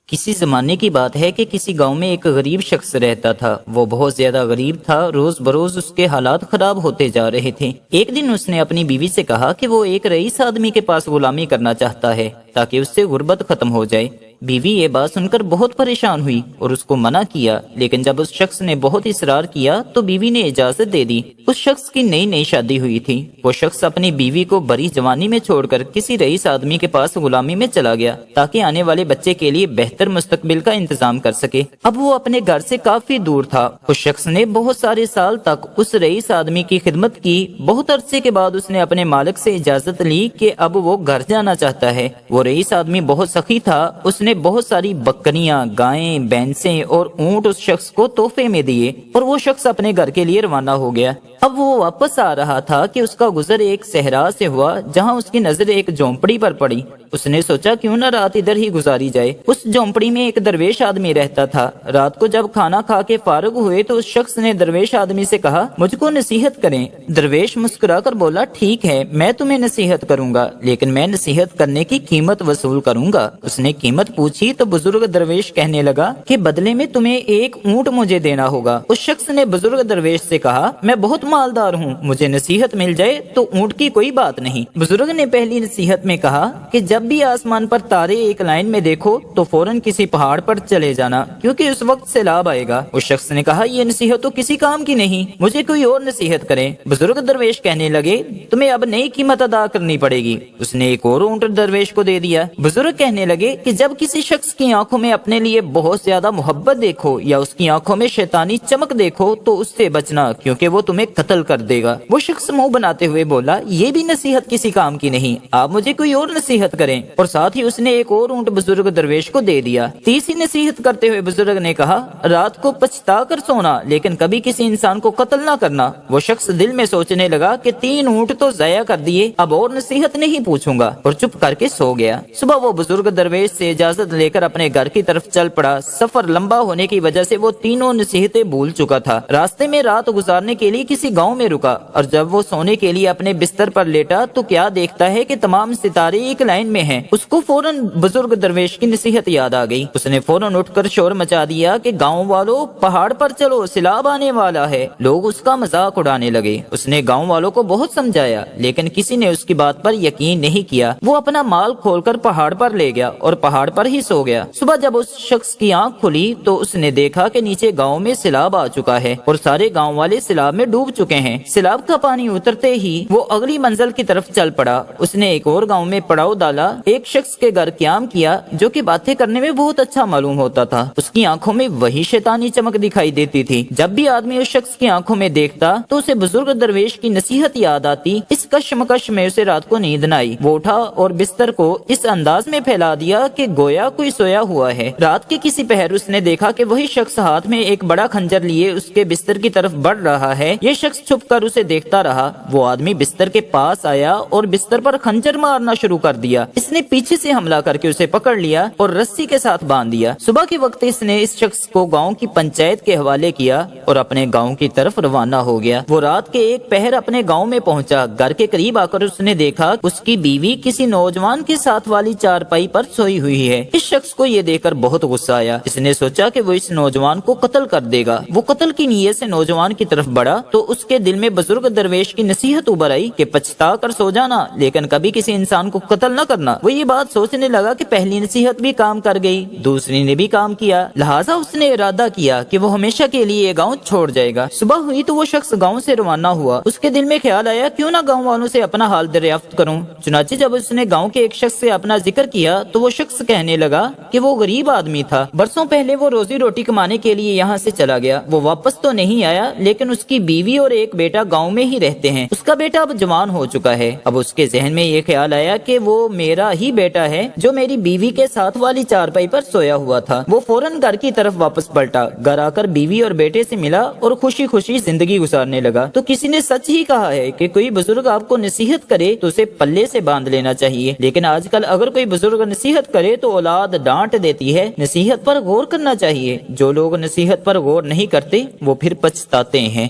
کسی زمانے کی بات ہے کہ کسی گاؤں میں ایک غریب شخص رہتا تھا۔ وہ بہت زیادہ غریب تھا، روز بروز اس کے حالات خراب ہوتے جا رہے تھے۔ ایک دن اس نے اپنی بیوی سے کہا کہ وہ ایک رئیس آدمی کے پاس غلامی کرنا چاہتا ہے تاکہ اس سے غربت ختم ہو جائے۔ بیوی یہ بات سن کر بہت پریشان ہوئی اور اس کو منع کیا، لیکن جب اس شخص نے بہت اصرار کیا تو بیوی نے اجازت دے دی۔ اس شخص کی نئی نئی شادی ہوئی تھی۔ وہ شخص اپنی بیوی کو بڑی جوانی میں چھوڑ کر کسی رئیس آدمی کے پاس غلامی میں چلا گیا تاکہ آنے والے بچے کے لیے بہتر مستقبل کا انتظام کر سکے۔ اب وہ اپنے گھر سے کافی دور تھا۔ اس شخص نے بہت سارے سال تک اس رئیس آدمی کی خدمت کی۔ بہت عرصے کے بعد اس نے اپنے مالک سے اجازت لی کہ اب وہ گھر جانا چاہتا ہے۔ وہ رئیس آدمی بہت سخی تھا۔ اس نے بہت ساری بکریاں، گائیں، بھینسیں اور اونٹ اس شخص کو تحفے میں دیے اور وہ شخص اپنے گھر کے لیے روانہ ہو گیا۔ اب وہ واپس آ رہا تھا کہ اس کا گزر ایک صحرا سے ہوا جہاں اس کی نظر ایک جھونپڑی پر پڑی۔ اس نے سوچا کیوں نہ رات ادھر ہی گزاری جائے۔ اس جھونپڑی میں ایک درویش آدمی رہتا تھا۔ رات کو جب کھانا کھا کے فارغ ہوئے تو اس شخص نے درویش آدمی سے کہا مجھ کو نصیحت کریں۔ درویش مسکرا کر بولا ٹھیک ہے، میں تمہیں نصیحت کروں گا، لیکن میں نصیحت کرنے کی قیمت وصول کروں گا۔ اس نے قیمت پوچھی تو بزرگ درویش کہنے لگا کہ بدلے میں تمہیں ایک اونٹ مجھے دینا ہوگا۔ اس شخص نے بزرگ درویش سے کہا میں بہت مالدار ہوں، مجھے نصیحت مل جائے تو اونٹ کی کوئی بات نہیں۔ بزرگ نے پہلی نصیحت میں کہا کہ جب بھی آسمان پر تارے ایک لائن میں دیکھو تو فوراً کسی پہاڑ پر چلے جانا کیونکہ اس وقت سیلاب آئے گا۔ اس شخص نے کہا یہ نصیحت تو کسی کام کی نہیں، مجھے کوئی اور نصیحت کریں۔ بزرگ درویش کہنے لگے تمہیں اب نئی قیمت ادا کرنی پڑے گی۔ اس نے ایک اور اونٹ درویش کو دے دیا۔ بزرگ کہنے لگے کہ جب کسی شخص کی آنکھوں میں اپنے لیے بہت زیادہ محبت دیکھو یا اس کی آنکھوں میں شیطانی چمک دیکھو تو اس سے بچنا کیونکہ وہ تمہیں قتل کر دے گا۔ وہ شخص منہ بناتے ہوئے بولا یہ بھی نصیحت کسی کام کی نہیں، آپ مجھے کوئی اور نصیحت کریں، اور ساتھ ہی اس نے ایک اور اونٹ بزرگ درویش کو دے دیا۔ تیسری نصیحت کرتے ہوئے بزرگ نے کہا رات کو پچھتا کر سونا لیکن کبھی کسی انسان کو قتل نہ کرنا۔ وہ شخص دل میں سوچنے لگا کہ 3 اونٹ تو ضائع کر دیے، اب اور نصیحت نہیں پوچھوں گا، اور چپ کر کے سو گیا۔ صبح وہ بزرگ درویش سے اجازت لے کر اپنے گھر کی طرف چل پڑا۔ سفر لمبا ہونے کی وجہ سے وہ تینوں نصیحتیں بھول چکا تھا۔ راستے میں رات گزارنے کے لیے کسی گاؤں میں رکا اور جب وہ سونے کے لیے اپنے بستر پر لیٹا تو کیا دیکھتا ہے کہ تمام ستارے ایک لائن میں ہیں۔ اس کو فوراً بزرگ درویش کی نصیحت یاد آ گئی۔ اس نے فوراً اٹھ کر شور مچا دیا کہ گاؤں والوں پہاڑ پر چلو، سیلاب آنے والا ہے۔ لوگ اس کا مذاق اڑانے لگے۔ اس نے گاؤں والوں کو بہت سمجھایا لیکن کسی نے اس کی بات پر یقین نہیں کیا۔ وہ اپنا مال کھول کر پہاڑ پر لے گیا اور پہاڑ پر ہی سو گیا۔ صبح جب اس شخص کی آنکھ کھلی تو اس نے دیکھا کہ نیچے گاؤں میں سیلاب آ چکا ہے اور سارے گاؤں والے سیلاب میں ڈوب چکے ہیں۔ سیلاب کا پانی اترتے ہی وہ اگلی منزل کی طرف چل پڑا۔ اس نے ایک اور گاؤں میں پڑاؤ ڈالا، ایک شخص کے گھر قیام کیا جو کہ باتیں کرنے میں بہت اچھا معلوم ہوتا تھا۔ اس کی آنکھوں میں وہی شیطانی چمک دکھائی دیتی تھی۔ جب بھی آدمی اس شخص کی آنکھوں میں دیکھتا تو اسے بزرگ درویش کی نصیحت یاد آتی۔ اس کشمکش میں اسے رات کو نیند نہ آئی۔ وہ اٹھا اور بستر کو اس انداز میں پھیلا دیا کہ گویا کوئی سویا ہوا ہے۔ رات کے کسی پہر اس نے دیکھا کہ وہی شخص ہاتھ میں ایک بڑا خنجر لیے اس کے بستر کی طرف بڑھ رہا ہے۔ یہ شخص چھپ کر اسے دیکھتا رہا۔ وہ آدمی بستر کے پاس آیا اور بستر پر خنجر مارنا شروع کر دیا۔ اس نے پیچھے سے حملہ کر کے اسے پکڑ لیا اور رسی کے ساتھ باندھ دیا۔ صبح کے وقت اس نے اس شخص کو گاؤں کی پنچایت کے حوالے کیا اور اپنے گاؤں کی طرف روانہ ہو گیا۔ وہ رات کے ایک پہر اپنے گاؤں میں پہنچا۔ گھر کے قریب آ کر اس نے دیکھا اس کی بیوی کسی نوجوان کے ساتھ والی چارپائی پر سوئی ہوئی ہے۔ اس شخص کو یہ دیکھ کر بہت غصہ آیا۔ اس نے سوچا کہ وہ اس نوجوان کو قتل کر دے گا۔ وہ قتل کی نیت سے نوجوان کی طرف بڑھا تو اس کے دل میں بزرگ درویش کی نصیحت ابھر آئی کہ پچھتا کر سو جانا لیکن کبھی کسی انسان کو قتل نہ کرنا۔ وہ یہ بات سوچنے لگا کہ پہلی نصیحت بھی کام کر گئی، دوسری نے بھی کام کیا، لہٰذا اس نے ارادہ کیا کہ وہ ہمیشہ کے لیے یہ گاؤں چھوڑ جائے گا۔ صبح ہوئی تو وہ شخص گاؤں سے روانہ ہوا۔ اس کے دل میں خیال آیا کیوں نہ گاؤں والوں سے اپنا حال دریافت کروں۔ چنانچہ جب اس نے گاؤں کے ایک شخص سے اپنا ذکر کیا تو وہ شخص کہنے لگا کہ وہ غریب آدمی تھا۔ برسوں پہلے وہ روزی روٹی کمانے کے لیے یہاں سے چلا گیا۔ وہ واپس تو نہیں آیا لیکن اس کی بیوی اور ایک بیٹا گاؤں میں ہی رہتے ہیں۔ اس کا بیٹا اب جوان ہو چکا ہے۔ اب اس کے ذہن میں یہ خیال آیا کہ وہ میرا ہی بیٹا ہے جو میری بیوی کے ساتھ والی چارپائی پر سویا ہوا تھا۔ وہ فوراً گھر کی طرف واپس پلٹا، گھر آ کر بیوی اور بیٹے سے ملا اور خوشی خوشی زندگی گزارنے لگا۔ تو کسی نے سچ ہی کہا ہے کہ کوئی بزرگ آپ کو نصیحت کرے تو اسے پلے سے باندھ لینا چاہیے، لیکن آج کل اگر کوئی بزرگ نصیحت کرے تو اولاد ڈانٹ دیتی ہے۔ نصیحت پر غور کرنا چاہیے۔ جو لوگ نصیحت پر غور نہیں کرتے وہ پھر پچھتاتے ہیں۔